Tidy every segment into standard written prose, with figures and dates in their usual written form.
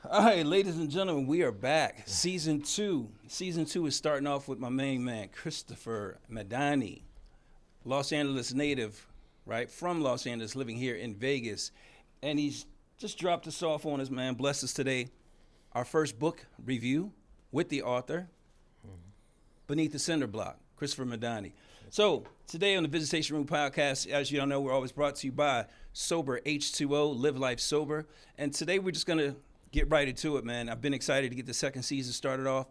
All right, ladies and gentlemen, we are back. Season 2. Season 2 is starting off with my main man, Christopher Madani, Los Angeles native, right? From Los Angeles, living here in Vegas. And he's just dropped us off on us, man. Bless us today. Our first book review with the author, Beneath the Cinder Block, Christopher Madani. So today on the Visitation Room podcast, as you all know, we're always brought to you by Sober H2O, Live Life Sober. And today we're just going to get right into it, man. I've been excited to get the second season started off.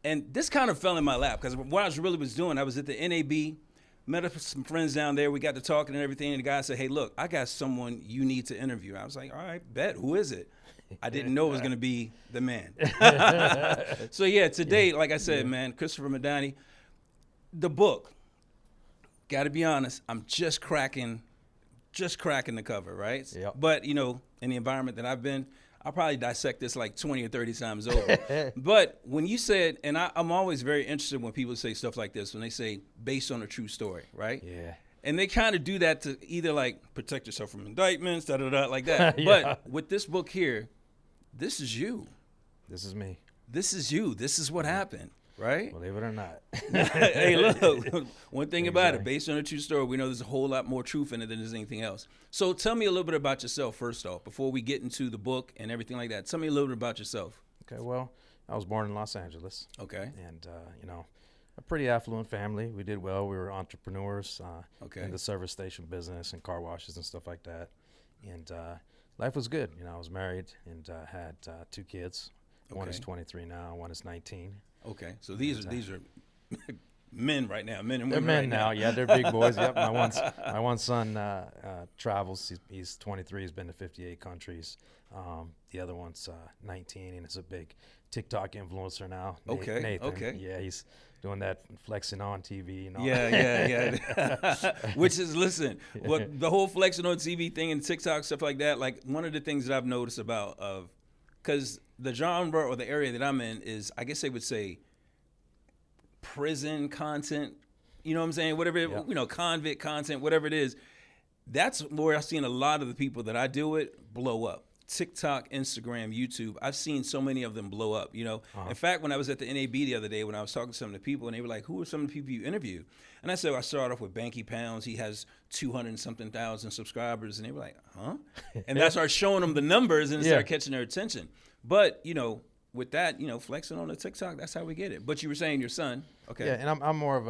And this kind of fell in my lap because what I was doing, I was at the NAB, met up with some friends down there. We got to talking and everything. And the guy said, hey, look, I got someone you need to interview. I was like, all right, bet. Who is it? I didn't know it was going to be the man. So, yeah, today, like I said, man, Christopher Madani, the book, got to be honest, I'm just cracking the cover, right? Yep. But, you know, in the environment that I've been, I'll probably dissect this like 20 or 30 times over. But when you said, and I'm always very interested when people say stuff like this, when they say based on a true story, right? Yeah. And they kind of do that to either like protect yourself from indictments, like that. Yeah. But with this book here, this is you. This is me. This is you. This is what happened, right? Believe it or not. Hey, look, one thing about it, Exactly. based on a true story, we know there's a whole lot more truth in it than there's anything else. So tell me a little bit about yourself first off, before we get into the book and everything like that. Tell me a little bit about yourself. Okay, well, I was born in Los Angeles. Okay. And, a pretty affluent family. We did well. We were entrepreneurs Okay. in the service station business and car washes and stuff like that. And life was good. You know, I was married and had 2 kids. One is Okay. 23 now. One is 19. Okay. So these are men right now, men and They're women men right now. Yeah, they're big boys. Yep. My one son travels. He's 23. He's been to 58 countries. The other one's 19 and is a big TikTok influencer now. Okay, Nathan. okay. Yeah, he's doing that flexing on TV and all. Yeah. Which is, listen, what the whole flexing on TV thing and TikTok stuff like that. Like one of the things that I've noticed about because the genre or the area that I'm in is, I guess they would say, prison content. You know what I'm saying? Whatever, Yeah. convict content, whatever it is. That's where I've seen a lot of the people that I deal with blow up. TikTok, Instagram, YouTube. I've seen so many of them blow up, In fact, when I was at the NAB the other day, when I was talking to some of the people, and they were like, who are some of the people you interview? And I said, I started off with Banky Pounds. He has 200-something thousand subscribers. And they were like, huh? And I started showing them the numbers and it started catching their attention. But, with that, flexing on the TikTok, that's how we get it. But you were saying your son. Okay. Yeah, and I'm more of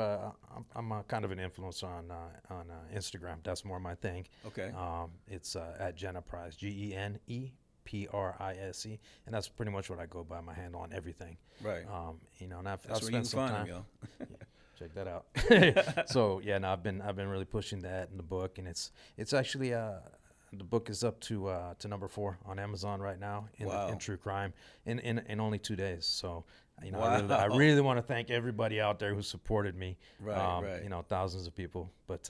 I'm a kind of an influencer on Instagram. That's more my thing. Okay. It's at Geneprise, GENEPRISE, and that's pretty much what I go by, my handle on everything. Right. And I've That's where you spent can some find time. him, yo. Check that out. So yeah, no, I've been really pushing that in the book, and it's actually the book is up to number 4 on Amazon right now in true crime in only 2 days. So I really want to thank everybody out there who supported me. Right. Thousands of people. But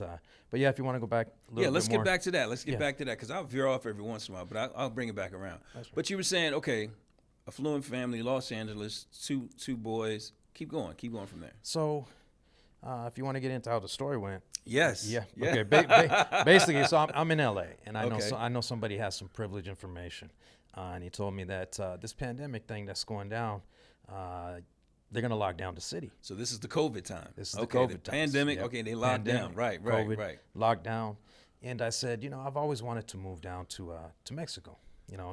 yeah, if you want to go back a little Let's bit more. get back to that. Let's get back to that because I'll veer off every once in a while, but I'll bring it back around. That's right. But you were saying, okay, affluent family, Los Angeles, two boys. Keep going from there. So if you want to get into how the story went. Yes. Yeah. Yeah. Okay. Basically, so I'm in LA, and I know Okay. I know somebody has some privileged information, and he told me that this pandemic thing that's going down, they're gonna lock down the city. So this is the COVID time. This is the okay, COVID the times. pandemic. Yep. Okay, they locked down. Pandemic, Right. COVID, lockdown, and I said, I've always wanted to move down to Mexico,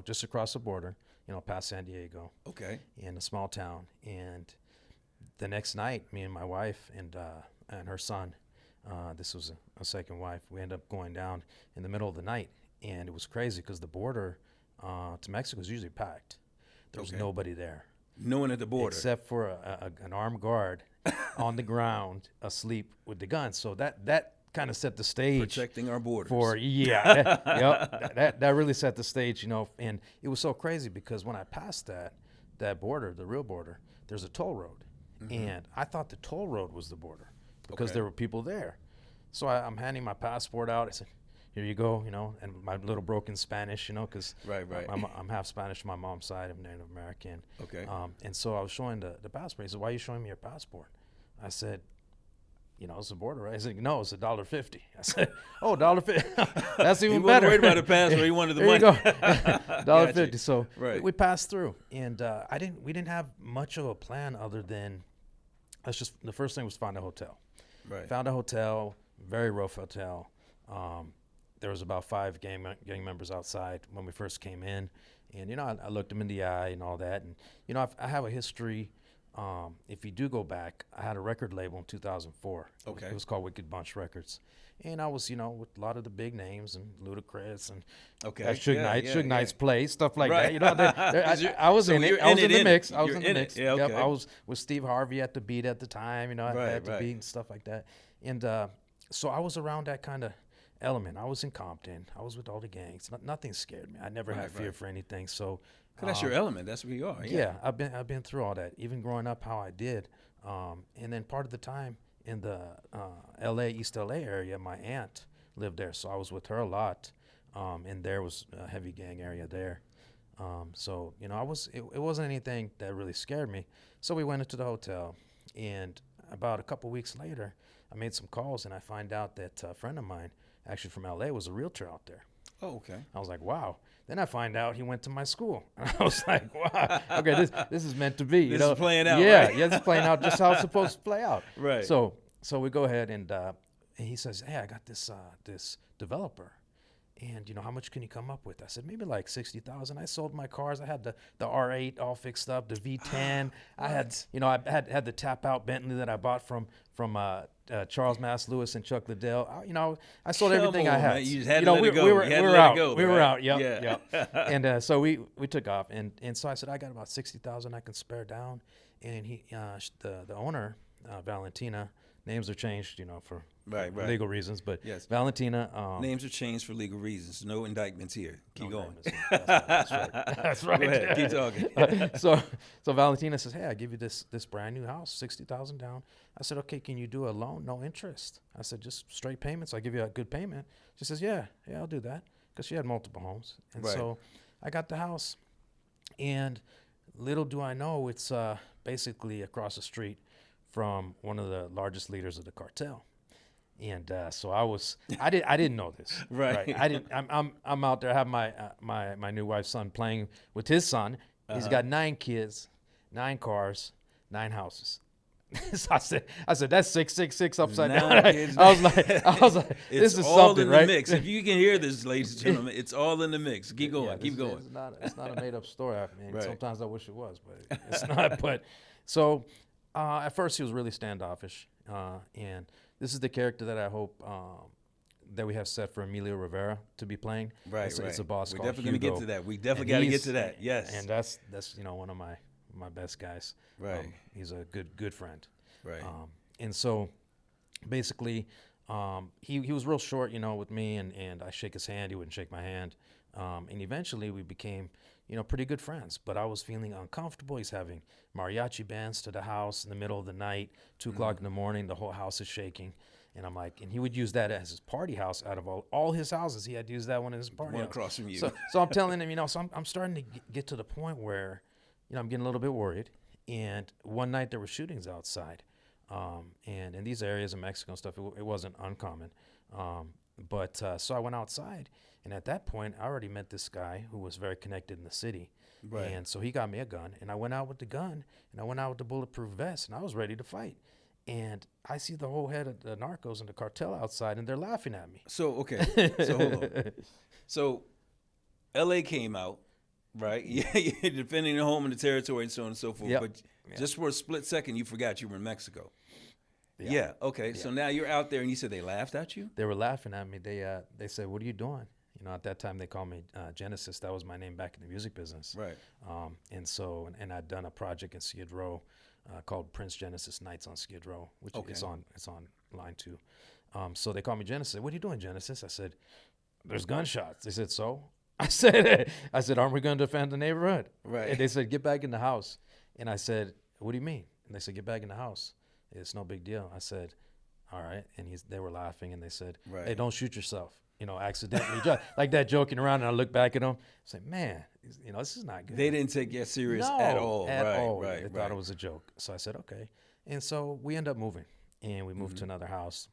just across the border, past San Diego, Okay. in a small town. And the next night, me and my wife and her son, this was a second wife, we ended up going down in the middle of the night, and it was crazy because the border to Mexico is usually packed. There was nobody there. No one at the border. Except for an armed guard on the ground asleep with the gun. So that kind of set the stage. Protecting our borders. That really set the stage, and it was so crazy because when I passed that border, the real border, there's a toll road. And I thought the toll road was the border because there were people there. So I'm handing my passport out. I said, here you go, and my little broken Spanish, because Right. I'm half Spanish on my mom's side. I'm Native American. Okay. And so I was showing the passport. He said, why are you showing me your passport? I said, it's a border, right? He said, no, it's $1.50. I said, oh, $1.50. That's even He better. wasn't worried about the password. He wanted the There money. you go. $1.50. So Right. we passed through, and we didn't have much of a plan other than the first thing was find a hotel. Right. Found a hotel, very rough hotel. There was about 5 gang members outside when we first came in, and I looked them in the eye and all that, and I have a history. If you do go back, I had a record label in 2004. Okay. It was called Wicked Bunch Records, and I was with a lot of the big names and Ludacris and Suge Knight's Play, stuff like Right. that. I was in it. I was in the mix. I was You're in the in it. mix. Yeah, okay. Yep, I was with Steve Harvey at the beat at the time. I Right, had the right. beat and stuff like that, and so I was around that kind of element. I was in Compton. I was with all the gangs. Nothing scared me. I never had fear for anything. So 'Cause that's your element. That's where you are. yeah, I've been through all that. Even growing up, how I did, and then part of the time in the L.A. East L.A. area, my aunt lived there, so I was with her a lot, and there was a heavy gang area there. So it wasn't anything that really scared me. So we went into the hotel, and about a couple weeks later, I made some calls, and I find out that a friend of mine, actually from L.A., was a realtor out there. Oh, okay. I was like, wow. Then I find out he went to my school. And I was like, wow, okay, this is meant to be. This is playing out, Yeah, right? yeah, this is playing out just how it's supposed to play out. Right. So we go ahead, and he says, hey, I got this developer. And, how much can you come up with? I said, maybe like 60,000. I sold my cars. I had the R8 all fixed up, the V10. I had the tap out Bentley that I bought from Charles Mass Lewis and Chuck Liddell. I sold everything I had. Man. You just had to let it go. We You were had to let out. it go, We were right? out. Yep. Yeah. Yep. And so we took off, and so I said, I got about 60,000 I can spare down. And he, the owner, Valentina, names are changed, for Right. legal reasons, but Yes. Valentina. Names are changed for legal reasons. No indictments here. Keep going. That's right. That's right. Go ahead. Keep talking. So Valentina says, hey, I give you this brand new house, 60,000 down. I said, okay, can you do a loan, no interest? I said, just straight payments. I'll give you a good payment. She says, yeah, I'll do that, because she had multiple homes. And Right. so I got the house, and little do I know, it's basically across the street from one of the largest leaders of the cartel. And so I didn't know this. Right. I'm out there. I have my new wife's son playing with his son. He's got 9 kids, 9 cars, 9 houses. So I said that's 666 upside 9 down. kids, I was like, this is all something, in the right? mix. If you can hear this, ladies and gentlemen, it's all in the mix. Keep going. Yeah, keep going. It's not a made up story. I mean, Right. sometimes I wish it was, but it's not. But so at first he was really standoffish, and this is the character that I hope that we have set for Emilio Rivera to be playing. Right. It's a boss We're called definitely Hugo. gonna get to that. We definitely And got to get he's- to that. Yes. And that's one of my best guys. Right. He's a good friend. Right. And so basically he was real short, with me, and I shake his hand. He wouldn't shake my hand. And eventually we became, pretty good friends. But I was feeling uncomfortable. He's having mariachi bands to the house in the middle of the night, 2 o'clock in the morning. The whole house is shaking. And I'm like, and he would use that as his party house. Out of all his houses, he had to use that one as his party One house. across from you. So I'm telling him, so I'm starting to get to the point where, I'm getting a little bit worried. And one night there were shootings outside. And in these areas of Mexico and stuff, it wasn't uncommon. But so I went outside, and at that point, I already met this guy who was very connected in the city. Right. And so he got me a gun, and I went out with the gun, and I went out with the bulletproof vest, and I was ready to fight. And I see the whole head of the narcos and the cartel outside, and they're laughing at me. So, okay. So, hold on. So, L.A. came out, right? You're defending the home and the territory and so on and so forth. Yep. But just for a split second, you forgot you were in Mexico. Yeah. Yeah. Okay. So now you're out there, and you said they laughed at you? They were laughing at me. They said, "What are you doing?" At that time they called me Genesis. That was my name back in the music business. Right. And so, and I'd done a project in Skid Row called Prince Genesis Nights on Skid Row, which is on line 2. So they called me Genesis. What are you doing, Genesis? I said, "There's gunshots." They said, "So?" I said, "Aren't we going to defend the neighborhood?" Right. And they said, "Get back in the house." And I said, "What do you mean?" And they said, "Get back in the house. It's no big deal." I said, "All right." And they were laughing, and they said, Right. "Hey, don't shoot yourself, accidentally." Like that, joking around. And I look back at them, I said, "Man, this is not good." They didn't take you serious No, at all. At right. all. Right. They thought it was a joke. So I said, okay. And so we end up moving. and we moved to another house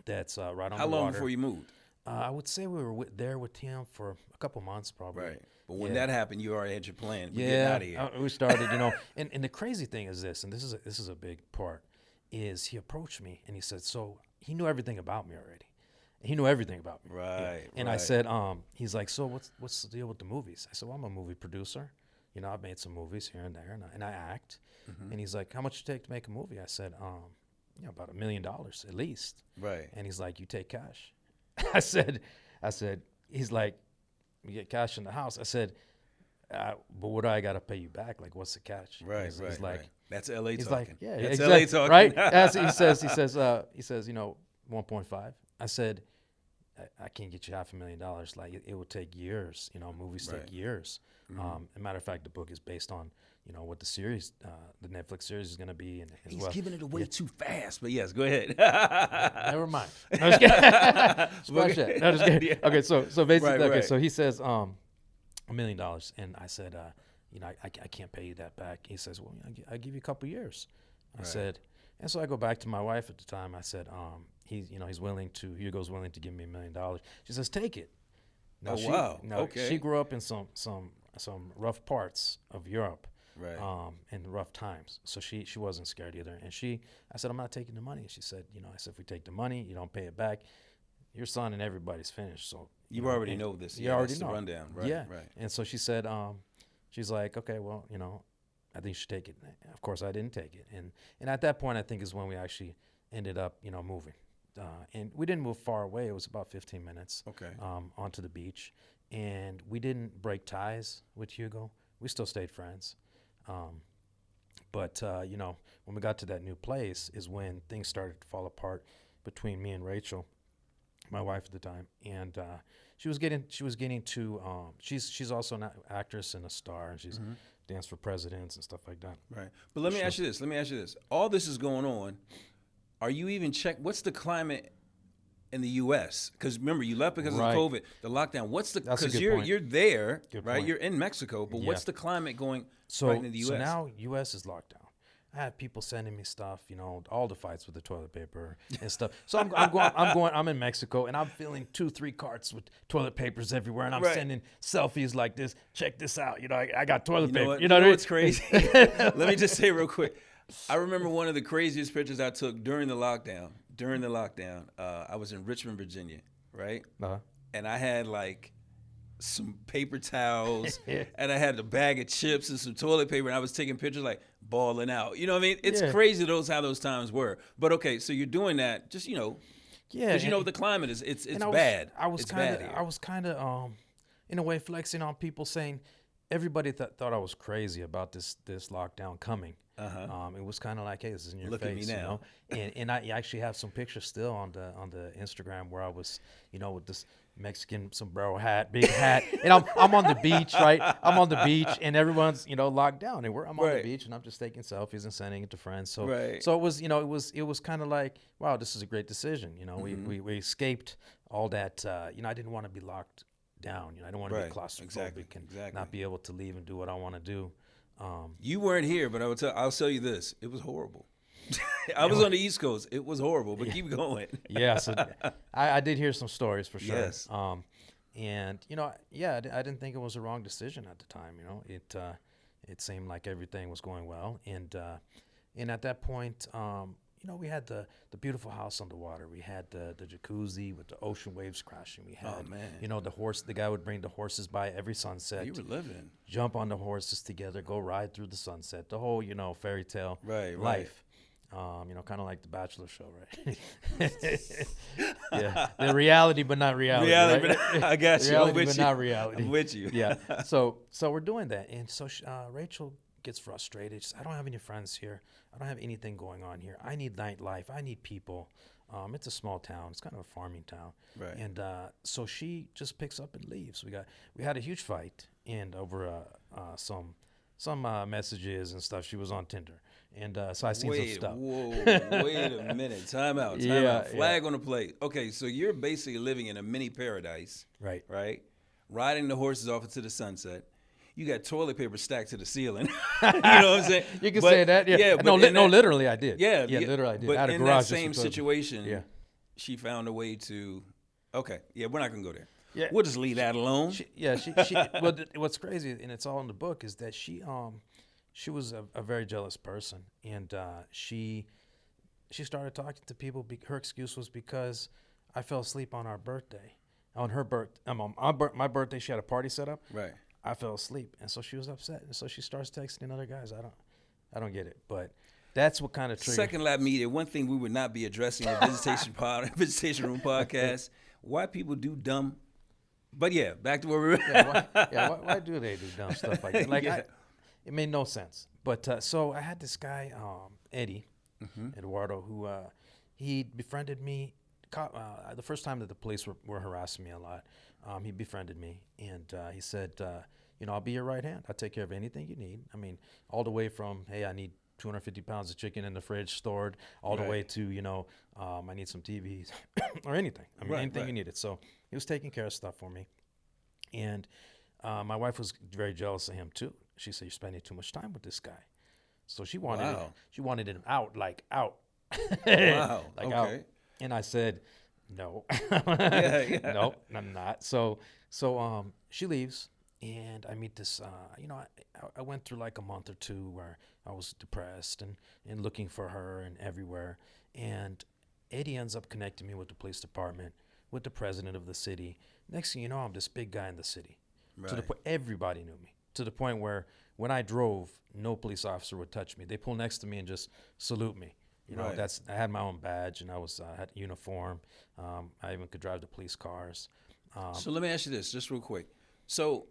that's right on the water. How long before you moved? I would say we were there with him for a couple months probably. Right. But when that happened, you already had your plan. We're Yeah, getting out of here. we started, and the crazy thing is this, and this is a big part, is he approached me and he said, so he knew everything about me already. He knew everything about me. Right. And I said, he's like, so what's the deal with the movies? I said, well, I'm a movie producer. I've made some movies here and there, and I act. And he's like, how much it take to make a movie? I said, about $1 million at least. Right. And he's like, you take cash? I said, he's like, you get cash in the house. I said, but what do I got to pay you back? Like, what's the catch? Right, He's like, right. That's LA he's talking. like, yeah, that's exactly, LA talking. right? He says, 1.5. I said, I can't get you $500,000. Like, it would take years. Movies take years. As a matter of fact, the book is based on, what the series, the Netflix series is going to be. And he's giving it away too fast. But yes, go ahead. Never mind. No, just kidding. Splash that. No, just kidding. Okay, so basically, Right. so he says, $1 million, and I said, I can't pay you that back. He says, well, I give you a couple years. I said, and so I go back to my wife at the time. I said, Hugo's willing to give me $1 million. She says, take it. Now, wow. Okay. She grew up in some rough parts of Europe. Right. In rough times. So she wasn't scared either. And I said, I'm not taking the money. And she said, I said, if we take the money, you don't pay it back, your son and everybody's finished. So you already know this. You already that's know. The rundown. Right. Yeah. Right. And so she said, she's like, okay, well, I think you should take it. Of course, I didn't take it. And at that point, I think is when we actually ended up, moving. And we didn't move far away. It was about 15 minutes. Okay. Onto the beach. And we didn't break ties with Hugo. We still stayed friends. But when we got to that new place is when things started to fall apart between me and Rachel, my wife at the time. And she was getting to she's also an actress and a star, and she's danced for presidents and stuff like that. Right. But let me ask you this. All this is going on. Are you even what's the climate in the U.S.? Because remember, you left because of COVID, the lockdown. Because you're there, right? You're in Mexico, but what's the climate going right into the U.S.? So now U.S. is locked down. I have people sending me stuff, all the fights with the toilet paper and stuff. So I'm in Mexico, and I'm filling 2-3 carts with toilet papers everywhere, and I'm sending selfies like this. Check this out, I got toilet paper. What? You know what's crazy? Let me just say real quick. I remember one of the craziest pictures I took during the lockdown. I was in Richmond, Virginia, right? Uh-huh. And I had like some paper towels, and I had a bag of chips and some toilet paper, and I was taking pictures like balling out. You know what I mean? It's crazy how those times were. But okay, so you're doing that just because the climate is it's bad. I was kind of in a way flexing on people, saying everybody thought I was crazy about this lockdown coming. It was kind of like, hey, this is in your Look face, at me now. And I actually have some pictures still on the Instagram where I was, with this Mexican sombrero hat, big hat, and I'm on the beach, right? I'm on the beach, and everyone's locked down, and I'm on the beach, and I'm just taking selfies and sending it to friends. So it was it was kind of like, wow, this is a great decision. We escaped all that. I didn't want to be locked down. I don't want to be claustrophobic and not be able to leave and do what I want to do. You weren't here, but I'll tell you this: it was horrible. I was on the East Coast. It was horrible, but keep going. Yeah, so I did hear some stories for sure. Yes. And I didn't think it was a wrong decision at the time. It seemed like everything was going well, and at that point, we had the beautiful house on the water. We had the jacuzzi with the ocean waves crashing. We had, the guy would bring the horses by every sunset. You were living. Jump on the horses together, go ride through the sunset. The whole, fairy tale life. Kind of like the Bachelor show, right? Yeah, the reality, but not reality. Reality, right? but I got you. Reality, I'm with but you. not reality. I'm with you. Yeah. So we're doing that, and so Rachel gets frustrated. She says, I don't have any friends here. I don't have anything going on here. I need nightlife. I need people. It's a small town. It's kind of a farming town. Right. And so she just picks up and leaves. We had a huge fight, and over some messages and stuff. She was on Tinder. And so I seen some stuff. Wait a minute. Time out. Flag on the plate. Okay, so you're basically living in a mini paradise. Right. Riding the horses off into the sunset. you got toilet paper stacked to the ceiling. You know what I'm saying? You can say that. Yeah. but no, in that- literally I did. Yeah, Literally I did. But I had a in garage that just for same toilet paper. situation, Yeah. she found a way to. Okay, yeah, we're not gonna go there. Yeah. We'll just leave that alone. She well, what's crazy, and it's all in the book, is that she was a very jealous person, and she started talking to people. Her excuse was because I fell asleep on our birthday. On her my birthday, she had a party set up. Right. I fell asleep, and so she was upset, and so she starts texting other guys. I don't get it, but that's what kind of triggered. Second Lap Media. One thing we would not be addressing in Visitation Room podcast: why people do dumb. But yeah, back to where we were. Why do they do dumb stuff like that? Like, Yeah. it made no sense. But so I had this guy, Eddie, Eduardo, who he befriended me. The first time that the police were harassing me a lot, he befriended me, and he said, I'll be your right hand. I'll take care of anything you need. I mean, all the way from, hey, I need 250 pounds of chicken in the fridge stored, all the way to, I need some TVs or anything. I mean, anything you needed. So he was taking care of stuff for me. And my wife was very jealous of him too. She said, "You're spending too much time with this guy." So she wanted him out, like out. Wow. Like okay. out. And I said, "No, Yeah. no, I'm not." So she leaves, and I meet this. I went through like a month or two where I was depressed and looking for her and everywhere. And Eddie ends up connecting me with the police department, with the president of the city. Next thing you know, I'm this big guy in the city. Right. To the point everybody knew me. To the point where when I drove, no police officer would touch me. They pull next to me and just salute me. Right. I had my own badge, and I had uniform. I even could drive the police cars. So let me ask you this, just real quick. So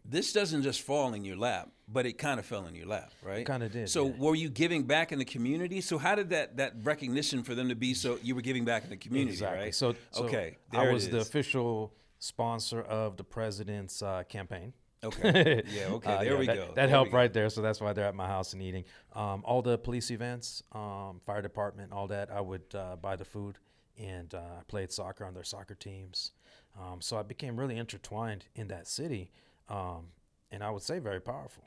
this doesn't just fall in your lap, but it kind of fell in your lap, right? It kind of did. So yeah. were you giving back in the community? So how did that recognition for them to be so you were giving back in the community, Exactly. right? So okay, I was the official sponsor of the president's campaign. Okay. Yeah. Okay. There we go. That helped right there. So that's why they're at my house and eating. All the police events, fire department, all that, I would buy the food, and I played soccer on their soccer teams. So I became really intertwined in that city, and I would say very powerful.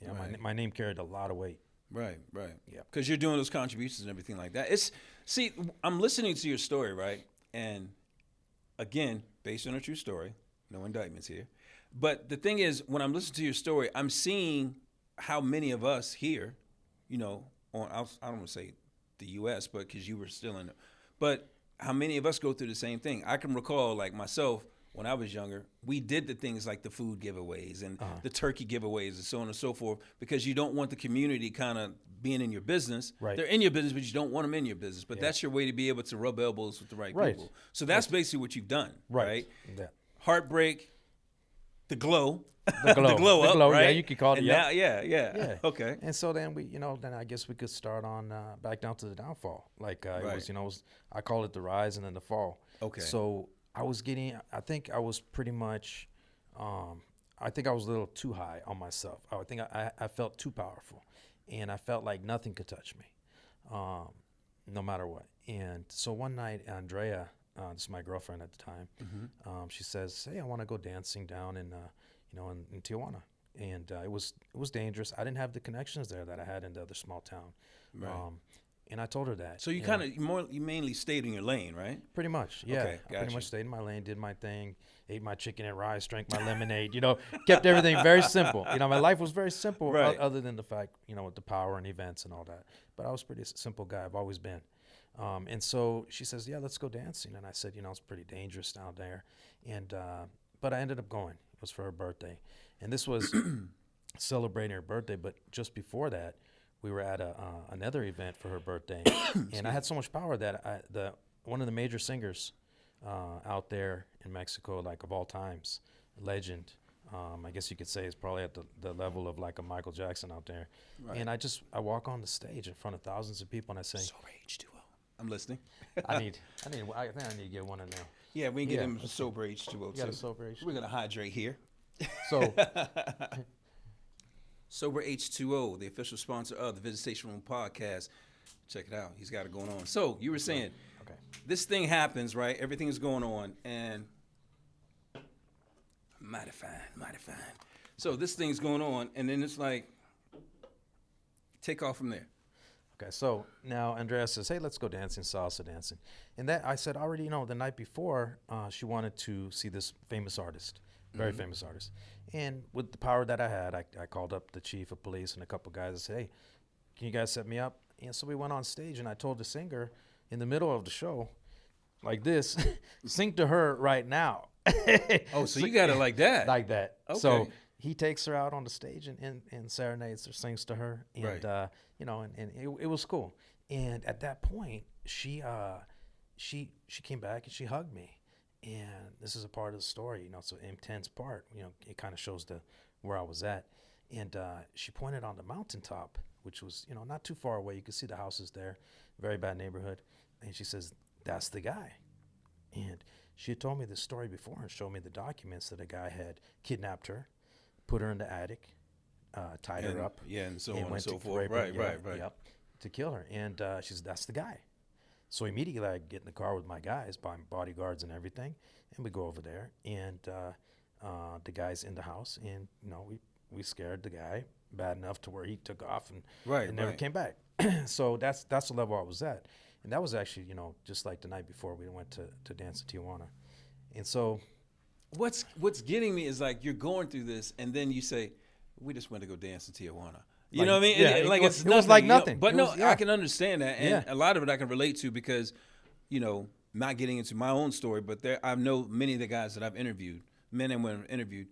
Right. My name carried a lot of weight. Right. Right. Yeah. Because you're doing those contributions and everything like that. I'm listening to your story, right? And again, based on a true story, no indictments here. But the thing is, when I'm listening to your story, I'm seeing how many of us here, I don't want to say the U.S., but because you were still in it, but how many of us go through the same thing. I can recall, like myself, when I was younger, we did the things like the food giveaways and the turkey giveaways and so on and so forth, because you don't want the community kind of being in your business. Right. They're in your business, but you don't want them in your business. But that's your way to be able to rub elbows with the right people. So that's basically what you've done, right? Yeah. Heartbreak. The glow, The glow up, right? Yeah, you could call it. And Yeah. now, yeah. Okay. And so then then I guess we could start on back down to the downfall. Like it was, I call it the rise and then the fall. Okay. So I think I was pretty much, I think I was a little too high on myself. I think I felt too powerful, and I felt like nothing could touch me, no matter what. And so one night, Andrea, this is my girlfriend at the time. She says, "Hey, I want to go dancing down in Tijuana," and it was dangerous. I didn't have the connections there that I had in the other small town. Right. And I told her that. So you mainly stayed in your lane, right? Pretty much, yeah. Okay, I pretty gotcha. much stayed in my lane, did my thing, ate my chicken and rice, drank my lemonade. Kept everything very simple. My life was very simple, Right. other than the fact, with the power and events and all that. But I was a pretty simple guy. I've always been. And so she says, "Yeah, let's go dancing." And I said, it's pretty dangerous down there. And but I ended up going. It was for her birthday. And this was celebrating her birthday. But just before that, we were at another event for her birthday. And I had so much power that one of the major singers out there in Mexico, like of all times, legend, I guess you could say, is probably at the level of like a Michael Jackson out there. Right. And I walk on the stage in front of thousands of people, and I say, Sober H2O. I'm listening. I think I need to get one in there. Yeah, we can get Yeah, him okay. Sober H2O You got a too. Sober H2O? We're gonna hydrate here. So Sober H2O, the official sponsor of the Visitation Room podcast. Check it out. He's got it going on. So you were saying, okay. this thing happens, right? Everything is going on, and mighty fine. So this thing's going on, and then it's like, take off from there. Okay, so now Andrea says, "Hey, let's go dancing, salsa dancing," and that I said already. The night before, she wanted to see this famous artist, very famous artist, and with the power that I had, I called up the chief of police and a couple guys and said, "Hey, can you guys set me up?" And so we went on stage, and I told the singer in the middle of the show, like this, "Sing to her right now." Oh, so you got it like that. Like that. Okay. So he takes her out on the stage and serenades or sings to her, and Right. and it was cool. And at that point, she came back and she hugged me, and this is a part of the story. It's an intense part. It kind of shows where I was at, and she pointed on the mountaintop, which was not too far away. You could see the houses there, very bad neighborhood, and she says, "That's the guy." And she had told me this story before and showed me the documents that a guy had kidnapped her, put her in the attic, tied her up. Yeah, and so and on and went so to forth. rape her. Right, Yeah, right, right. Yep, to kill her. And she said, "That's the guy." So immediately I get in the car with my guys, bodyguards and everything, and we go over there. And the guy's in the house, and we scared the guy bad enough to where he took off and never Right. came back. So that's the level I was at. And that was actually, just like the night before we went to dance in Tijuana. And so, What's getting me is like you're going through this, and then you say, "We just went to go dance in Tijuana." You Like, know what I mean? yeah, Like it it's was like you know? nothing. But It no, was- yeah. I can understand that, and Yeah. a lot of it I can relate to because, not getting into my own story, but I know many of the guys that I've interviewed, men and women interviewed.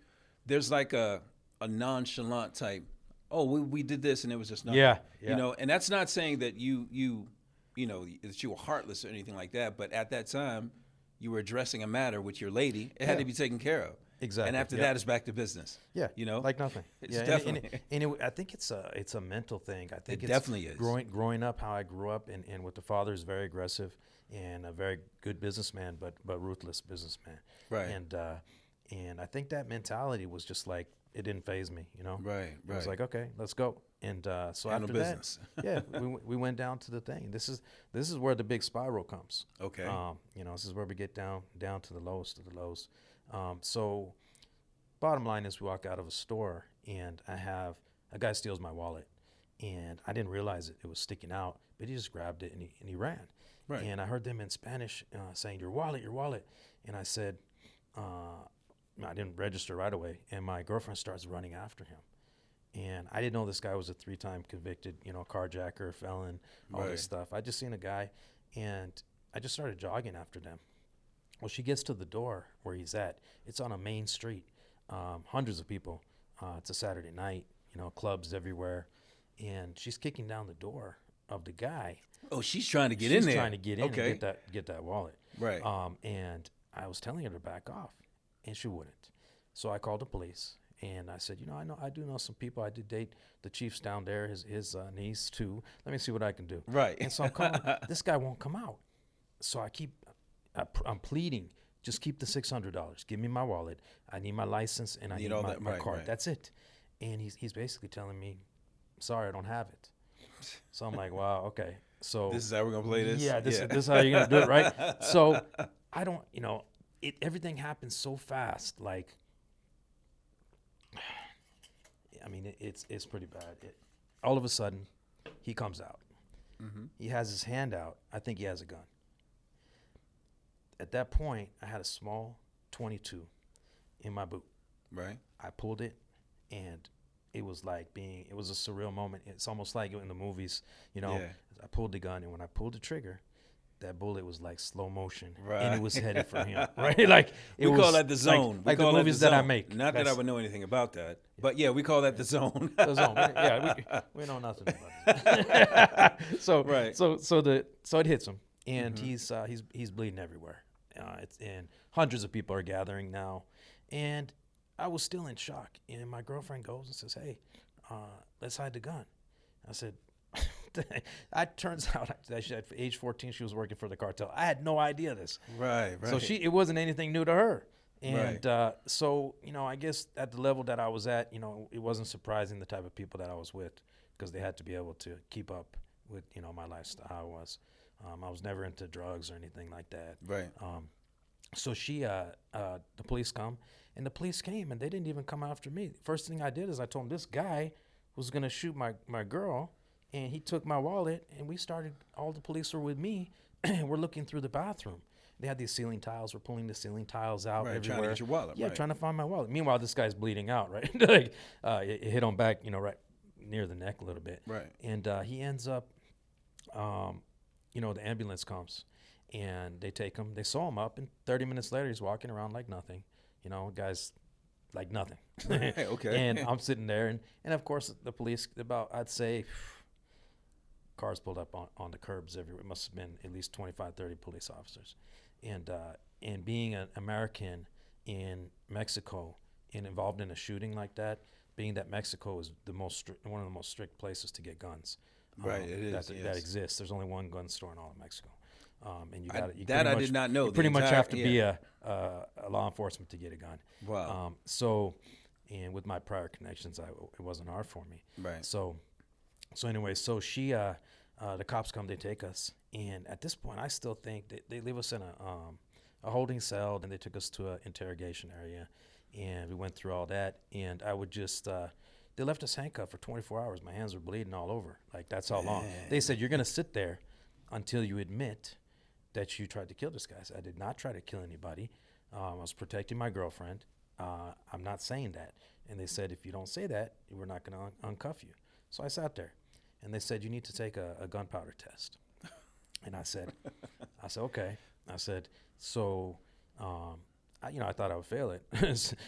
There's like a nonchalant type. Oh, we did this, and it was just nothing. Yeah. And that's not saying that that you were heartless or anything like that. But at that time, you were addressing a matter with your lady. It had to be taken care of. Exactly. And after that, it's back to business. Yeah, like nothing. It's yeah, definitely. I think it's a mental thing. I think It it's definitely is. Growing up, how I grew up, and with the father is very aggressive and a very good businessman, but ruthless businessman. Right. And I think that mentality was just like it didn't faze me. Right. It was like, okay, let's go. And so Handle after business. that, we went down to the thing. This is where the big spiral comes. Okay. This is where we get down to the lowest of the lows. So bottom line is we walk out of a store, and a guy steals my wallet, and I didn't realize it was sticking out, but he just grabbed it and he ran. Right. And I heard them in Spanish saying, your wallet. And I said, I didn't register right away, and my girlfriend starts running after him. And I didn't know this guy was a 3-time convicted, carjacker, felon, all this stuff. I just seen a guy, and I just started jogging after them. Well, she gets to the door where he's at. It's on a main street, hundreds of people. It's a Saturday night, clubs everywhere. And she's kicking down the door of the guy. Oh, she's trying to get She's in there. trying to get in Okay. and get that wallet. Right. And I was telling her to back off, and she wouldn't. So I called the police, and I said, I do know some people. I did date the chief's down there, his niece too. Let me see what I can do. Right. And so I'm calling. This guy won't come out. So I'm pleading, just keep the $600. Give me my wallet. I need my license, and I need all my, that. my Right, card. right. That's it. And he's basically telling me, sorry, I don't have it. So I'm like, wow, okay. So This is how we're gonna play this. yeah, this is how you're gonna do it, right? So I don't, everything happens so fast. Like, I mean, it's pretty bad. All of a sudden, he comes out. Mm-hmm. He has his hand out. I think he has a gun. At that point, I had a small 22 in my boot. Right. I pulled it, and it was it was a surreal moment. It's almost like in the movies, Yeah. I pulled the gun, and when I pulled the trigger, that bullet was like slow motion, Right. and it was headed for him, right? Like We call that the zone. like we the call that movies the that I zone. make. Not that I That's would know anything about that, but yeah, we call that the zone. the zone. Yeah, we know nothing about it. So Right. so it hits him, and he's bleeding everywhere. And hundreds of people are gathering now, and I was still in shock. And my girlfriend goes and says, "Hey, let's hide the gun." I said, it turns out that at age 14 she was working for the cartel. I had no idea this. Right. So it wasn't anything new to her. And Right. so I guess at the level that I was at, it wasn't surprising the type of people that I was with, because they had to be able to keep up with my lifestyle. How I was. I was never into drugs or anything like that. Right. So the police come, and the police came, and they didn't even come after me. First thing I did is I told them this guy was going to shoot my girl, and he took my wallet, and all the police were with me, and we're looking through the bathroom. They had these ceiling tiles. We're pulling the ceiling tiles out everywhere. Trying to get your wallet. Yeah, trying to find my wallet. Meanwhile, this guy's bleeding out, right? Like, it hit him back, right near the neck a little bit. Right. And he ends up, the ambulance comes, and they take him. They sew him up, and 30 minutes later, he's walking around like nothing. Guy's like nothing. Okay. And I'm sitting there, and of course, the police, I'd say, cars pulled up on the curbs everywhere. It must have been at least 25, 30 police officers. And being an American in Mexico and involved in a shooting like that, being that Mexico is one of the most strict places to get guns. Right, it is. That exists. There's only one gun store in all of Mexico. And I did not know. You pretty much have to be a law enforcement to get a gun. Wow. And with my prior connections, it wasn't hard for me. Right. So anyway, the cops come, they take us, and at this point, I still think they leave us in a holding cell, and they took us to an interrogation area, and we went through all that, and I would just they left us handcuffed for 24 hours. My hands were bleeding all over. Like, that's how long. They said, you're going to sit there until you admit that you tried to kill this guy. I said, I did not try to kill anybody. I was protecting my girlfriend. I'm not saying that. And they said, if you don't say that, we're not going to uncuff you. So I sat there, and they said, you need to take a gunpowder test. And I said, okay. I said, so, I thought I would fail it.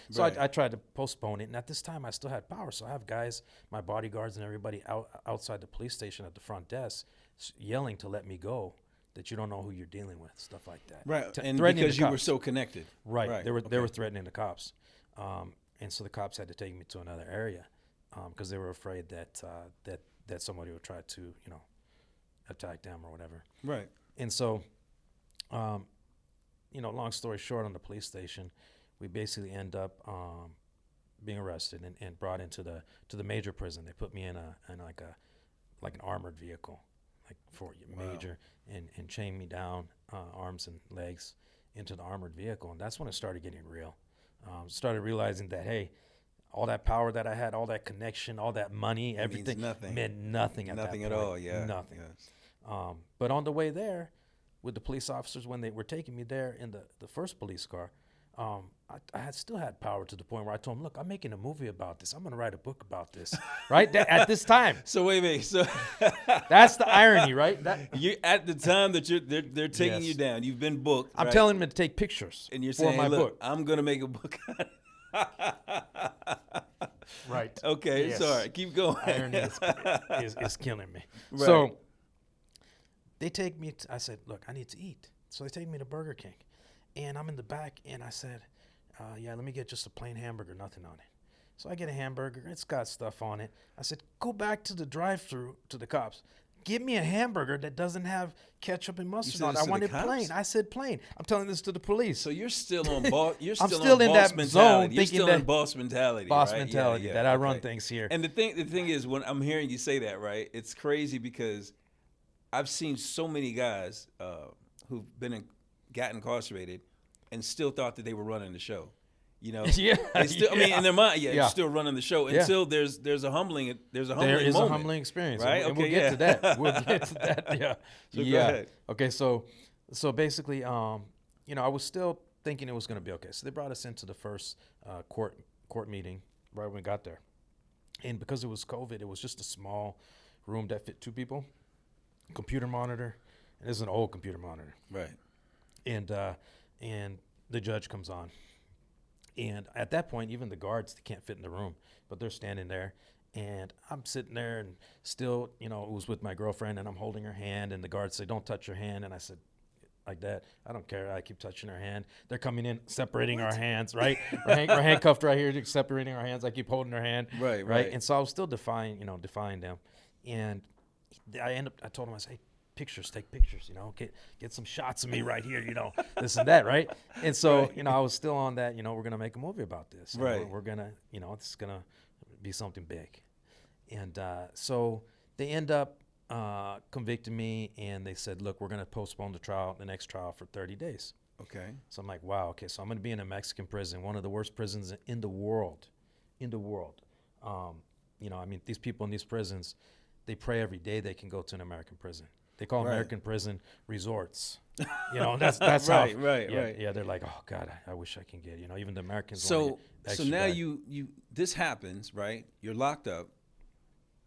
So right. I tried to postpone it. And at this time, I still had power. So I have guys, my bodyguards and everybody outside the police station at the front desk yelling to let me go, that you don't know who you're dealing with, stuff like that. Right, and because you were so connected. Right. They were threatening the cops. And so the cops had to take me to another area because they were afraid that somebody would try to, attack them or whatever. Right. And so, long story short, on the police station, we basically end up being arrested and brought into the major prison. They put me in like an armored vehicle, like for major, and chained me down, arms and legs, into the armored vehicle. And that's when it started getting real. Started realizing that, hey, all that power that I had, all that connection, all that money, everything meant nothing at that point. Nothing at all, yeah. Nothing. Yes. But on the way there, with the police officers, when they were taking me there in the first police car, I still had power to the point where I told them, look, I'm making a movie about this. I'm going to write a book about this, right? At this time. So wait. So that's the irony, right? You at the time that they're taking you down, you've been booked. I'm telling them to take pictures, and you're for saying, my look, book. I'm going to make a book. Right. Okay. Yes. Sorry. Keep going. Irony is killing me. Right. So they take me. I said, look, I need to eat. So they take me to Burger King. And I'm in the back, and I said, yeah, let me get just a plain hamburger, nothing on it. So I get a hamburger. It's got stuff on it. I said, go back to the drive-thru to the cops. Give me a hamburger that doesn't have ketchup and mustard on it. I want it plain. I said plain. I'm telling this to the police. So you're still on boss. You're still, I'm still in boss that mentality. zone, You're thinking still that in boss mentality. Boss right? mentality that I run things here. And the thing is, when I'm hearing you say that, right, it's crazy because I've seen so many guys who've got incarcerated and still thought that they were running the show. Yeah. I mean, in their mind, you're still running the show until there's a humbling moment. There is a humbling experience, right? And we'll get to that. We'll get to that. Yeah. So go ahead. Okay. So basically, I was still thinking it was going to be okay. So they brought us into the first court meeting right when we got there, and because it was COVID, it was just a small room that fit 2 people, computer monitor, and it's an old computer monitor. Right. And the judge comes on. And at that point, even the guards, they can't fit in the room, but they're standing there. And I'm sitting there and still, it was with my girlfriend, and I'm holding her hand. And the guards say, don't touch her hand. And I said, like that, I don't care. I keep touching her hand. They're coming in, separating our hands, right? we're handcuffed right here, separating our hands. I keep holding her hand. Right. And so I was still defying them. And I told him, I said, hey, take pictures, get some shots of me right here, this and that, right? And so, I was still on that, we're going to make a movie about this. Right. We're going to, this is going to be something big. And so they end up convicting me, and they said, look, we're going to postpone the next trial for 30 days. Okay. So I'm like, wow, okay, so I'm going to be in a Mexican prison, one of the worst prisons in the world, You know, I mean, these people in these prisons, they pray every day they can go to an American prison. They call Right. American prison resorts. You know, that's Right, how. right, yeah, right. Yeah, they're like, oh God, I wish I can get. You know, even the Americans. wanna So get so extra now back. you this happens, right? You're locked up.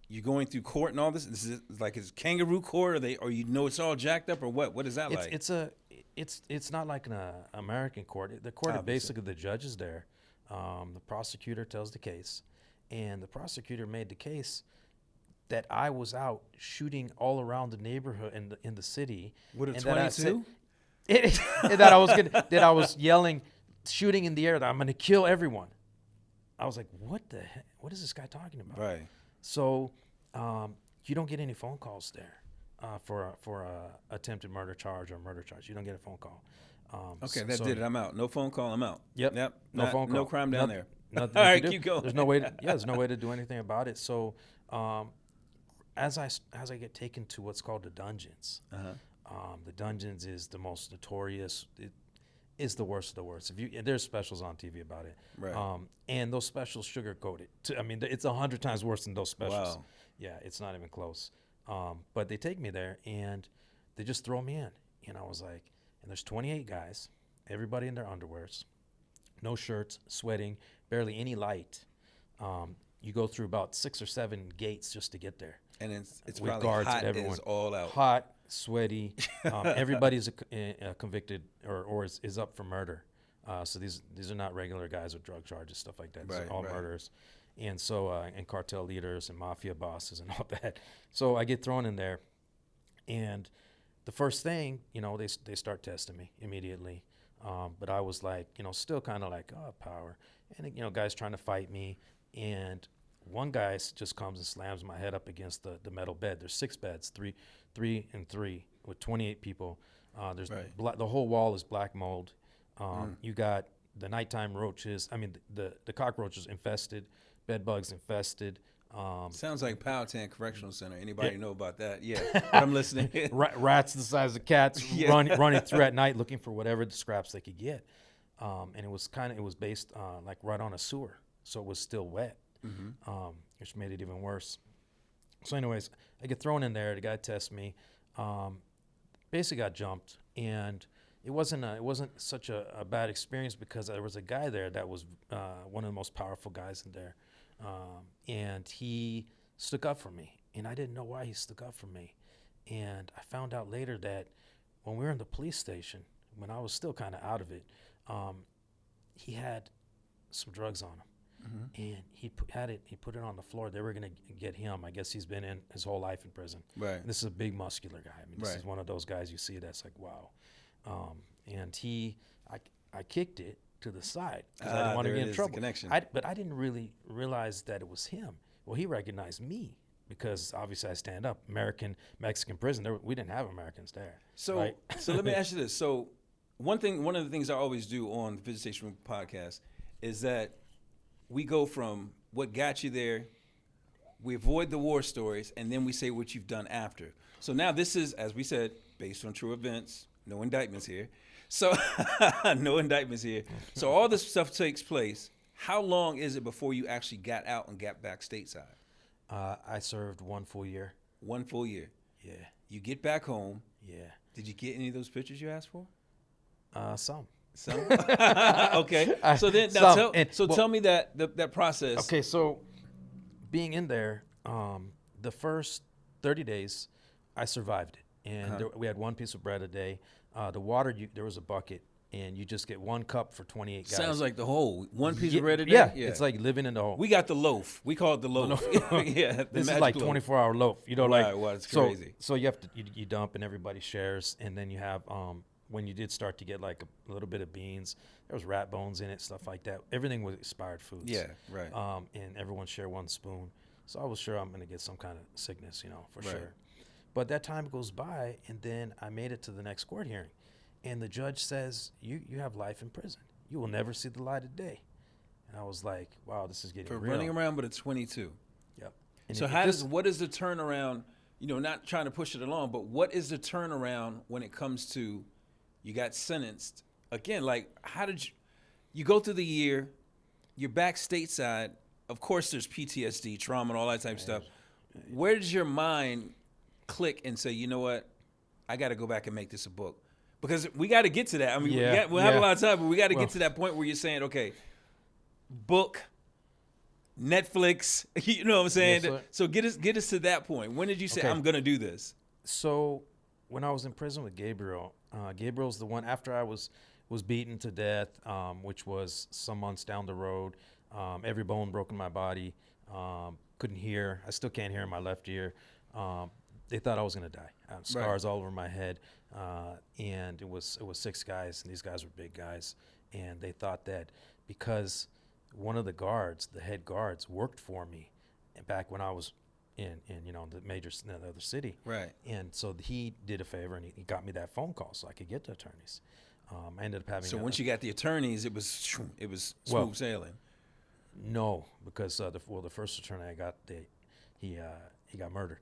You're going through court and all this. This is like it's kangaroo court, or you know it's all jacked up, or what? What is that like? It's not like an American court. The court, Obviously. basically, the judge is there. The prosecutor tells the case, and the prosecutor made the case that I was out shooting all around the neighborhood in the city. With a and that I said- 22? that I was yelling, shooting in the air, that I'm going to kill everyone. I was like, what the heck? What is this guy talking about? Right. So you don't get any phone calls there for a attempted murder charge or murder charge. You don't get a phone call. Okay, that did it. I'm out. No phone call. I'm out. Yep. Yep. No phone call. No crime down there. Nothing All you right, can do. keep going. There's no way. There's no way to do anything about it. So as I get taken to what's called the dungeons, the dungeons is the most notorious. It is the worst of the worst. There's specials on TV about it, Right. and those specials sugarcoat it. I mean, it's 100 times worse than those specials. Wow. Yeah, it's not even close. But they take me there and they just throw me in, and I was like, and there's 28 guys, everybody in their underwears, no shirts, sweating, barely any light. You go through about 6 or 7 gates just to get there. And it's With probably guards hot and everyone. as all out. Hot, sweaty. Everybody's convicted or is up for murder. So these are not regular guys with drug charges, stuff like that. These Right, are all right. murderers. And so, and cartel leaders and mafia bosses and all that. So I get thrown in there, and the first thing, you know, they start testing me immediately. But I was like, you know, still kind of like, oh, power. And, you know, guys trying to fight me. And one guy just comes and slams my head up against the metal bed. There's 6 beds, three and three, with 28 people. There's Right. the whole wall is black mold. You got the nighttime roaches. I mean, the cockroaches infested, bed bugs infested. Sounds like Powhatan Correctional Center. Anybody know about that? Yeah. I'm listening. Rats the size of cats Yeah. running through at night looking for whatever the scraps they could get. And it was based like right on a sewer, so it was still wet, which made it even worse. So anyways, I get thrown in there. The guy tests me. Basically got jumped, and it wasn't such a bad experience because there was a guy there that was one of the most powerful guys in there, and he stuck up for me, and I didn't know why he stuck up for me. And I found out later that when we were in the police station, when I was still kind of out of it, he had some drugs on him, and he put it on the floor. They were gonna get him. I guess he's been in his whole life in prison. Right. And this is a big muscular guy. I mean, this Right. is one of those guys you see that's like, wow. And I kicked it to the side because I didn't want to there get it in is, the trouble. connection. But I didn't really realize that it was him. Well, he recognized me because obviously I stand up. Mexican prison. We didn't have Americans there. So, right? so let me ask you this. So, one of the things I always do on the Visitation Room podcast is that we go from what got you there, we avoid the war stories, and then we say what you've done after. So now this is, as we said, based on true events. No indictments here. So, no indictments here. So all this stuff takes place. How long is it before you actually got out and got back stateside? I served 1 full year. 1 full year. Yeah. You get back home. Yeah. Did you get any of those pictures you asked for? Some. So okay. So then now Some. tell me that process. Okay, so being in there, the first 30 days, I survived it, and we had 1 piece of bread a day. The water, there was a bucket, and you just get 1 cup for 28 guys. Sounds like the whole 1 piece of bread a day. Yeah, it's like living in the hole. We got the loaf. We call it the loaf. Yeah, the This is magic like loaf. 24-hour loaf. You know, Right, like well, it's so, crazy. So you have to you dump and everybody shares, and then you have when you did start to get like a little bit of beans, there was rat bones in it, stuff like that. Everything was expired foods. Yeah, right. And everyone shared 1 spoon. So I was sure I'm going to get some kind of sickness, you know, for Right. sure. But that time goes by, and then I made it to the next court hearing. And the judge says, you have life in prison. You will never see the light of day. And I was like, wow, this is getting For real. running around with a 22. Yep. And So if what is the turnaround? You know, not trying to push it along, but what is the turnaround when it comes to you got sentenced again, like, how did you go through the year? You're back stateside. Of course, there's PTSD, trauma, and all that type of stuff. Where does your mind click and say, you know what, I got to go back and make this a book? Because we got to get to that. I mean, we'll have a lot of time, but we got to get to that point where you're saying, okay, book, Netflix, you know what I'm saying? Yes, so get us to that point. When did you say, I'm going to do this? So when I was in prison with Gabriel, Gabriel's the one after I was beaten to death, which was some months down the road. Every bone broke in my body. Couldn't hear. I still can't hear in my left ear. They thought I was gonna die. I had scars all over my head, and it was 6 guys, and these guys were big guys, and they thought that because one of the guards, the head guards, worked for me back when I was in the other city. Right. And so he did a favor, and he got me that phone call so I could get the attorneys. I ended up having. So once you got the attorneys, it was smooth sailing. No, because the first attorney I got, he got murdered.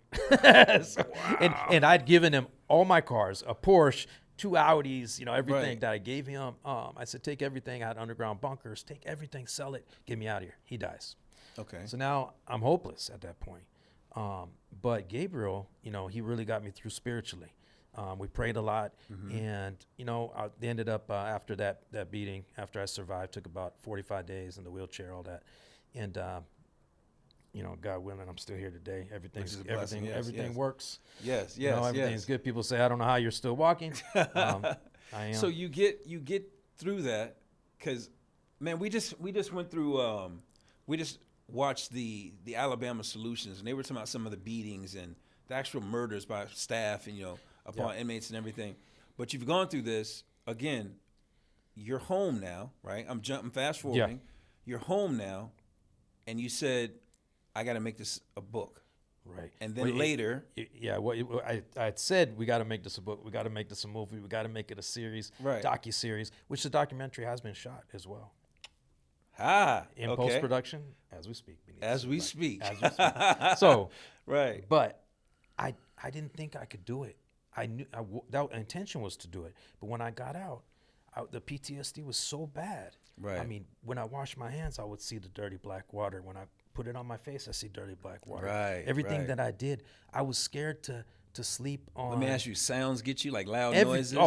and I'd given him all my cars, a Porsche, 2 Audis, everything that I gave him. I said, take everything. I had underground bunkers. Take everything, sell it, get me out of here. He dies. Okay. So now I'm hopeless at that point. But Gabriel, he really got me through spiritually. We prayed a lot, and I ended up after that beating, after I survived, took about 45 days in the wheelchair, all that, and God willing, I'm still here today. Everything works. Yes, everything's good. People say, I don't know how you're still walking. I am. So you get through that, because, man, we just went through we just watched the Alabama Solutions, and they were talking about some of the beatings and the actual murders by staff and upon inmates and everything. But you've gone through this again. You're home now, right? I'm fast forwarding. Yeah. You're home now, and you said, I got to make this a book. Right. And then later. I had said, we got to make this a book. We got to make this a movie. We got to make it a series, docuseries, which the documentary has been shot as well. In post-production, as we speak. As we speak. So, right. But I didn't think I could do it. I knew that intention was to do it. But when I got out, the PTSD was so bad. Right. I mean, when I washed my hands, I would see the dirty black water. When I put it on my face, I see dirty black water. Right. Everything that I did, I was scared to sleep on. Let me ask you, sounds get you, like loud noises?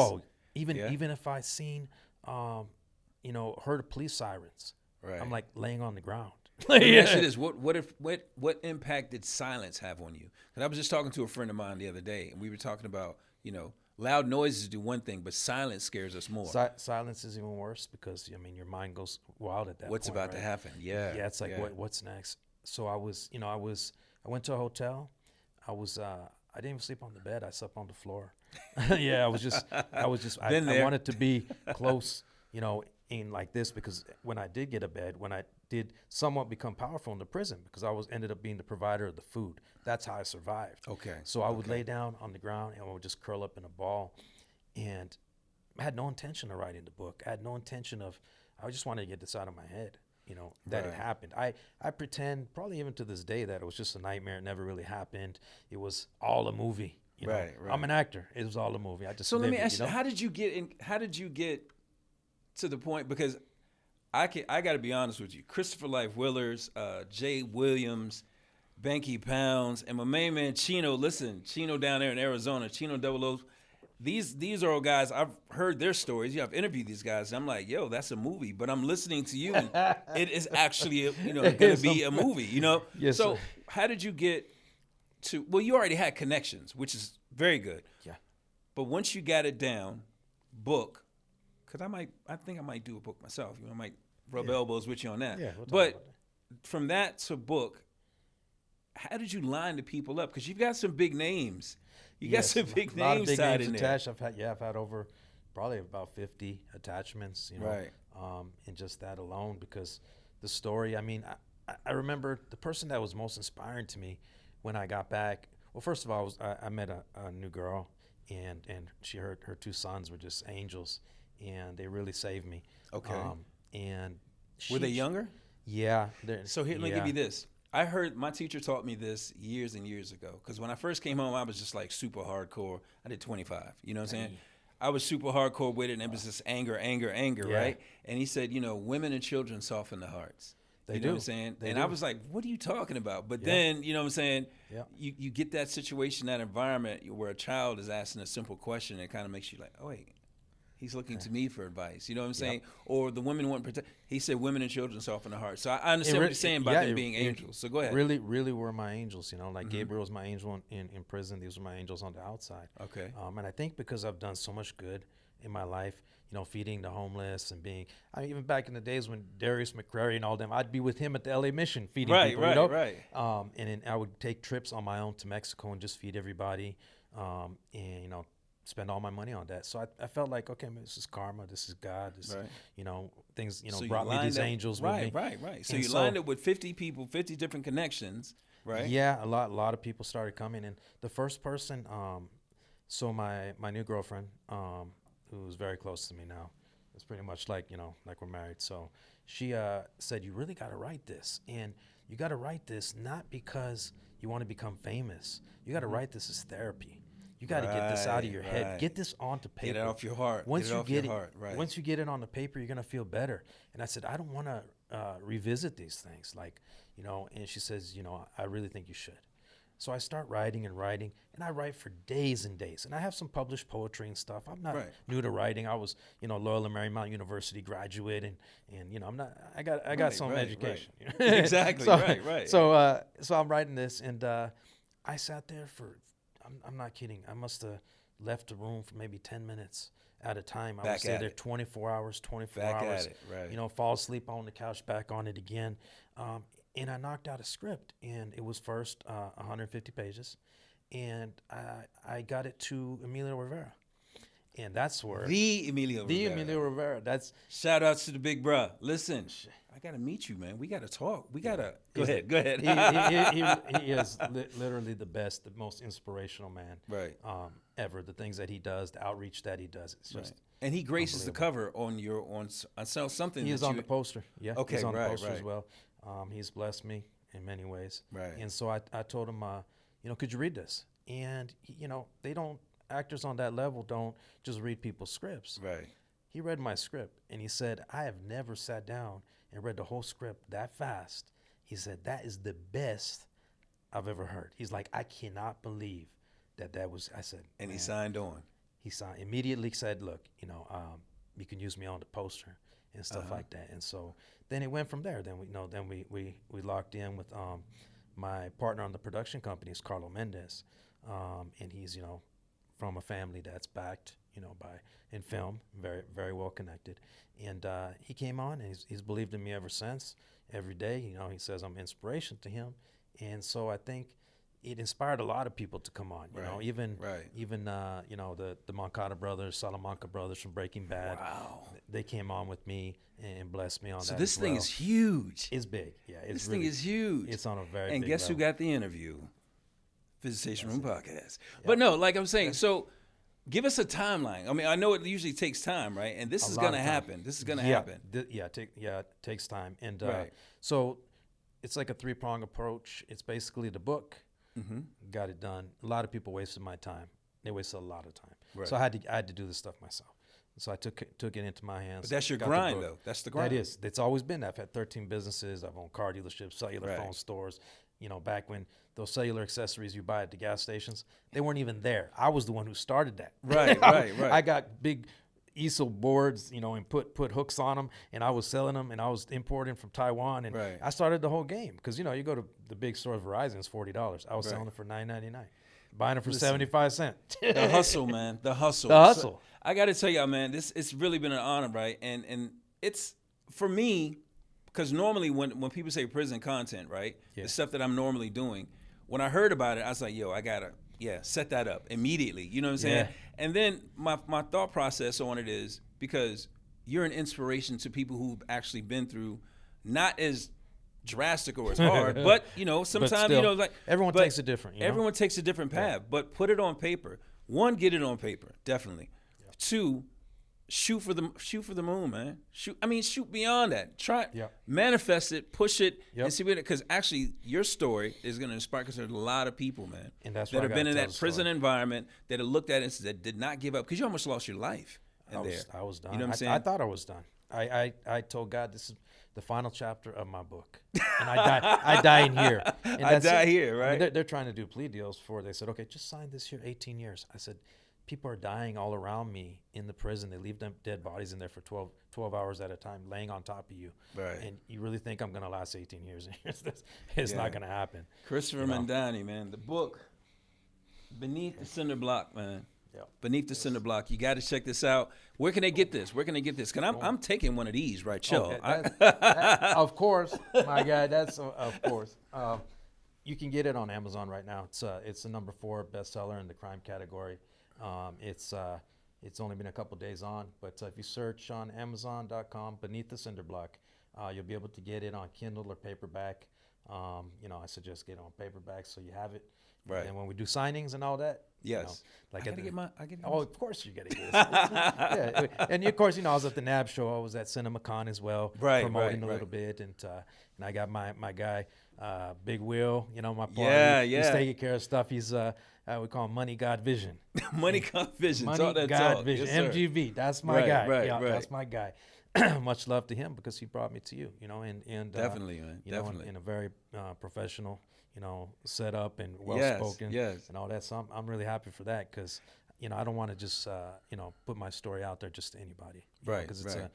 Even if I seen, heard police sirens. Right. I'm like laying on the ground. Let me ask you this: what impact did silence have on you? Because I was just talking to a friend of mine the other day, and we were talking about, loud noises do one thing, but silence scares us more. Silence is even worse because your mind goes wild at that point. What's about to happen? Yeah. Yeah, it's like what's next? So I went to a hotel. I didn't even sleep on the bed. I slept on the floor. Yeah, I wanted to be close, in like this, because when I did get a bed, when I did somewhat become powerful in the prison, because I ended up being the provider of the food. That's how I survived. Okay. So I would lay down on the ground and I would just curl up in a ball, and I had no intention of writing the book. I had no intention of. I just wanted to get this out of my head. That it happened. I pretend, probably even to this day, that it was just a nightmare. It never really happened. It was all a movie. Right. I'm an actor. It was all a movie. So let me ask you, how did you get to the point? Because I got to be honest with you. Christopher Life Willers, Jay Williams, Banky Pounds, and my main man Chino. Listen, Chino down there in Arizona, Chino Double O. These are all guys. I've heard their stories. I've interviewed these guys, and I'm like, yo, that's a movie. But I'm listening to you, and it is actually going to be a movie. Yes, so sir. How did you get to? Well, you already had connections, which is very good. Yeah. But once you got it down, book, because I think I might do a book myself. I might rub elbows with you on that. Yeah. We'll but from that to book, how did you line the people up? Because you've got some big names. You got some big names tied in there. Attached. I've had over probably about 50 attachments, right. In just that alone, because the story, I remember the person that was most inspiring to me when I got back. Well, first of all, I met a new girl, and her 2 sons were just angels, and they really saved me. Okay. And were they younger? Yeah. So here, let me give you this. I heard my teacher taught me this years and years ago, because when I first came home, I was just like super hardcore. I did 25. You know what I'm saying? I was super hardcore with it, and it was just anger, Yeah. right? And he said, women and children soften the hearts. They you know do. what I'm saying? They and do. I was like, what are you talking about? But Yeah. then, you know what I'm saying? Yeah. You get that situation, that environment where a child is asking a simple question, and it kind of makes you like, oh, wait, he's looking to me for advice. You know what I'm saying? Or the women want to protect. He said women and children soften the heart. So I understand what you're saying about them being angels. So go ahead. Really, really were my angels. Like Gabriel was my angel in prison. These were my angels on the outside. Okay. And I think because I've done so much good in my life, feeding the homeless and even back in the days when Darius McCrary and all them, I'd be with him at the LA Mission feeding people. Right. And then I would take trips on my own to Mexico and just feed everybody. And spend all my money on that. So I felt like, okay, man, this is karma. This is God. This, things, So brought me these angels with me. Right. So And you lined up with 50 people, 50 different connections, right? Yeah, a lot of people started coming. And the first person, so my new girlfriend, who's very close to me now, it's pretty much like, like we're married. So she said, you really got to write this. And you got to write this not because you want to become famous. You got to write this as therapy. You got to get this out of your head. Get this onto paper. Get it off your heart. Once you get it, right. once you get it on the paper, you're gonna feel better. And I said, I don't want to revisit these things, And she says, I really think you should. So I start writing, and I write for days and days. And I have some published poetry and stuff. I'm not new to writing. I was, Loyola and Marymount University graduate, and I'm not. I got some education. Right. Exactly. Right. So I'm writing this, and I sat there for. I'm not kidding. I must have left the room for maybe 10 minutes at a time. I would stay there 24 hours, 24 back hours. At it, right. Fall asleep on the couch, back on it again. And I knocked out a script, and it was first 150 pages. And I got it to Emilio Rivera. And that's where... The Emilio Rivera. That's... Shout outs to the big bruh. Listen, I got to meet you, man. We got to talk. We got to... Go ahead. He is literally the best, the most inspirational man ever. The things that he does, the outreach that he does, it's just... And he graces the cover on something. He is on the poster. Yeah, okay, he's on the poster as well. He's blessed me in many ways. Right. And so I told him, could you read this? And, they don't... Actors on that level don't just read people's scripts. Right. He read my script, and he said, I have never sat down and read the whole script that fast. He said, that is the best I've ever heard. He's like, I cannot believe that was, I said. And he signed on. He immediately said, look, you can use me on the poster and stuff like that. And so then it went from there. Then we locked in with my partner on the production company is Carlo Mendez. And he's, from a family that's backed, in film, very, very well connected. And he came on, and he's believed in me ever since. Every day, he says I'm inspiration to him. And so I think it inspired a lot of people to come on, even the Moncada brothers, Salamanca brothers from Breaking Bad. Wow. They came on with me and blessed me on that. So this as thing well. is huge. It's big. Yeah, This thing is huge. It's on a very and big guess level. who got the interview? Visitation Room Podcast. But no, like I'm saying, so give us a timeline. I mean, I know it usually takes time, right? And this is going to happen. This is going to happen. It takes time. And so it's like a three-prong approach. It's basically the book, got it done. A lot of people wasted my time. They wasted a lot of time. Right. So I had to do this stuff myself. So I took it into my hands. But that's your grind, though. That's the grind. That is. It's always been that. I've had 13 businesses. I've owned car dealerships, cellular phone stores. Back when those cellular accessories you buy at the gas stations, they weren't even there. I was the one who started that. Right. I got big easel boards, and put hooks on them, and I was selling them, and I was importing from Taiwan, and I started the whole game because you go to the big store, Verizon, it's $40. I was selling it for $9.99, buying it for 75 cents. The hustle, man. The hustle. So, I got to tell y'all, man, it's really been an honor, right? And it's for me. Because normally when people say prison content, right, the stuff that I'm normally doing, when I heard about it, I was like, yo, I got to, set that up immediately. You know what I'm saying? Yeah. And then my thought process on it is because you're an inspiration to people who've actually been through not as drastic or as hard, but, sometimes, still, everyone takes a different, Everyone takes a different path, but put it on paper. One, get it on paper, definitely. Yeah. Two, shoot for the moon, man. Shoot beyond that. Try Yep. manifest it, push it, Yep. and see what. Because actually, your story is going to inspire. Because there's a lot of people, man, And that's that why I have been gotta in tell that the prison story. environment that have looked at it and said, that did not give up. Because you almost lost your life in there. I was done. You know what I'm saying? I thought I was done. I told God, this is the final chapter of my book, and I die in here. And I that's die it. here, I right? mean, they're trying to do plea deals for. They said, okay, just sign this here, 18 years. I said, people are dying all around me in the prison. They leave them dead bodies in there for 12 hours at a time, laying on top of you. Right. And you really think I'm going to last 18 years? It's Yeah. not going to happen. Christopher Madani, man. The book, Beneath the Cinder Block, man. Yep. Beneath the Cinder Block. You got to check this out. Where can they get this? Because I'm taking one of these, right, chill. Of course, my guy. That's of course. You can get it on Amazon right now. It's the number 4 bestseller in the crime category. It's only been a couple days on, but if you search on Amazon.com, Beneath the Cinder Block, you'll be able to get it on Kindle or paperback. I suggest get it on paperback so you have it. Right. And when we do signings and all that, Yes. like I gotta get my. Oh, of course you gotta get it. Yeah, and of course, I was at the NAB show. I was at CinemaCon as well, Right, promoting right, a little bit, and I got my guy, Big Will. My partner. Yeah, He's yeah. taking care of stuff. He's we call him Money God Vision. Money Vision. Money Talk that God talk. Vision. Yes, sir. MGV. That's my Right, guy. right, Yeah, right. that's my guy. Much love to him because he brought me to you. And Definitely, man. Definitely. in a very professional, set up and well spoken, yes. and all that. So I'm really happy for that because, I don't want to just put my story out there just to anybody, Right, Because it's right.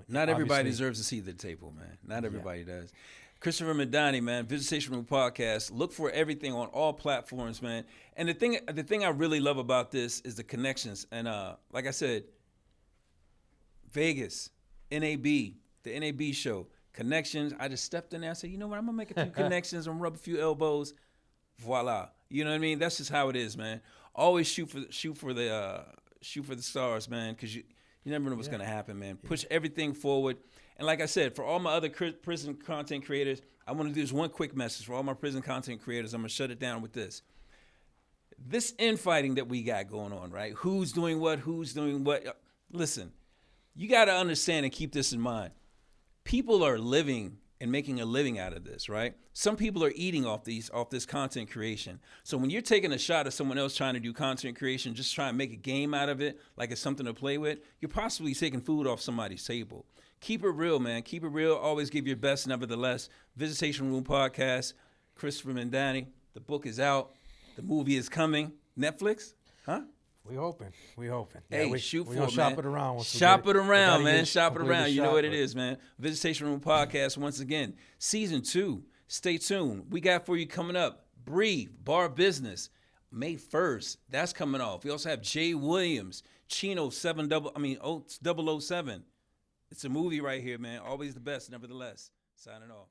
not everybody deserves a seat at the table, man. Not everybody does. Christopher Madani, man, Visitation Room Podcast. Look for everything on all platforms, man. And the thing I really love about this is the connections. And like I said, Vegas, NAB, the NAB show, connections. I just stepped in there. I said, you know what? I'm gonna make a few connections and rub a few elbows. Voila. You know what I mean? That's just how it is, man. Always shoot for the stars, man, because you never know what's gonna happen, man. Push everything forward. And like I said, for all my other prison content creators, I want to do this one quick message for all my prison content creators. I'm gonna shut it down with this. This infighting that we got going on, right? Who's doing what? Listen, you got to understand and keep this in mind. People are living and making a living out of this, right? Some people are eating off this content creation. So when you're taking a shot at someone else trying to do content creation, just try and make a game out of it, like it's something to play with, you're possibly taking food off somebody's table. Keep it real, man. Keep it real. Always give your best, nevertheless. Visitation Room Podcast, Christopher Madani. The book is out. The movie is coming. Netflix? Huh? We hoping. Hey, we shoot we for gonna it, shop man. it around. Once Shop we it get around, we gotta man. Shop it complete the around. You know what it but- is, man. Visitation Room Podcast, once again. Season 2. Stay tuned. We got for you coming up. Breathe, Bar Business. May 1st. That's coming off. We also have Jay Williams, Chino 007. It's a movie right here, man. Always the best, nevertheless. Signing off.